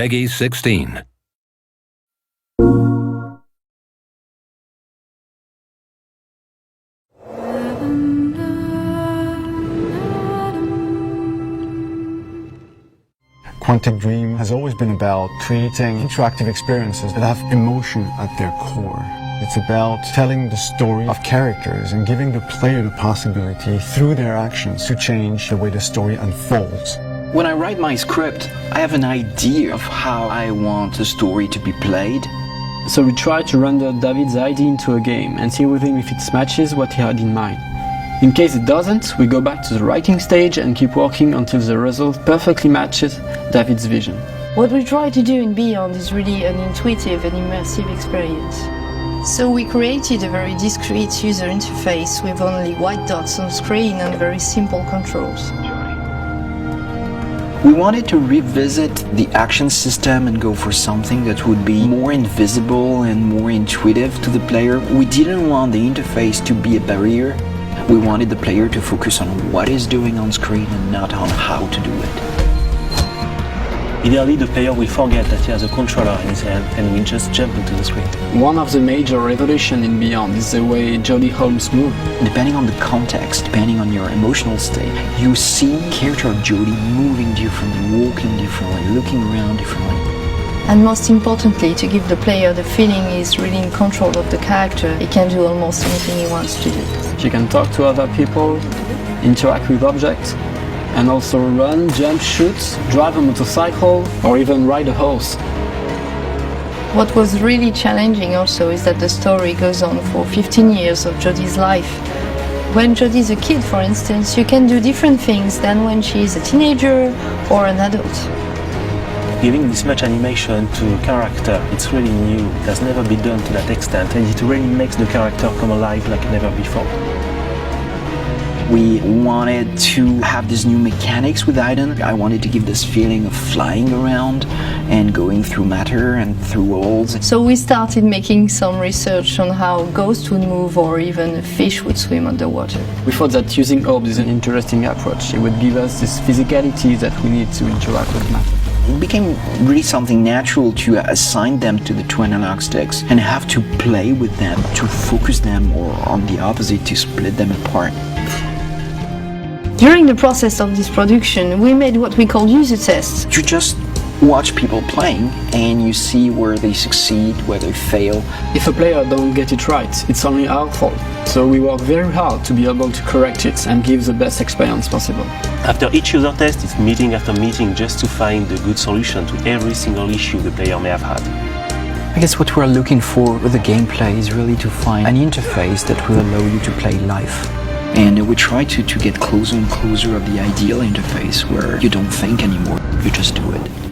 Peggy 16. Quantic Dream has always been about creating interactive experiences that have emotion at their core. It's about telling the story of characters and giving the player the possibility, through their actions, to change the way the story unfolds. When I write my script, I have an idea of how I want the story to be played. So we try to render David's idea into a game and see with him if it matches what he had in mind. In case it doesn't, we go back to the writing stage and keep working until the result perfectly matches David's vision. What we try to do in Beyond is really an intuitive and immersive experience. So we created a very discreet user interface with only white dots on screen and very simple controls. We wanted to revisit the action system and go for something that would be more invisible and more intuitive to the player. We didn't want the interface to be a barrier. We wanted the player to focus on what he's doing on screen and not on how to do it. Ideally, the player will forget that he has a controller in his hand and will just jump into the screen. One of the major revolutions in Beyond is the way Jodie Holmes moves. Depending on the context, depending on your emotional state, you see the character of Jodie moving differently, walking differently, looking around differently. And most importantly, to give the player the feeling he's really in control of the character, he can do almost anything he wants to do. She can talk to other people, interact with objects, and also run, jump, shoot, drive a motorcycle, or even ride a horse. What was really challenging also is that the story goes on for 15 years of Jodie's life. When Jodie's a kid, for instance, you can do different things than when she's a teenager or an adult. Giving this much animation to a character, it's really new. It has never been done to that extent, and it really makes the character come alive like never before. We wanted to have these new mechanics with Aiden. I wanted to give this feeling of flying around and going through matter and through walls. So we started making some research on how ghosts would move or even a fish would swim underwater. We thought that using orbs is an interesting approach. It would give us this physicality that we need to interact with matter. It became really something natural to assign them to the two analog sticks and have to play with them, to focus them, or on the opposite, to split them apart. During the process of this production, we made what we call user tests. You just watch people playing and you see where they succeed, where they fail. If a player don't get it right, it's only our fault. So we work very hard to be able to correct it and give the best experience possible. After each user test, it's meeting after meeting just to find the good solution to every single issue the player may have had. I guess what we're looking for with the gameplay is really to find an interface that will allow you to play life. And we try to get closer and closer of the ideal interface where you don't think anymore, you just do it.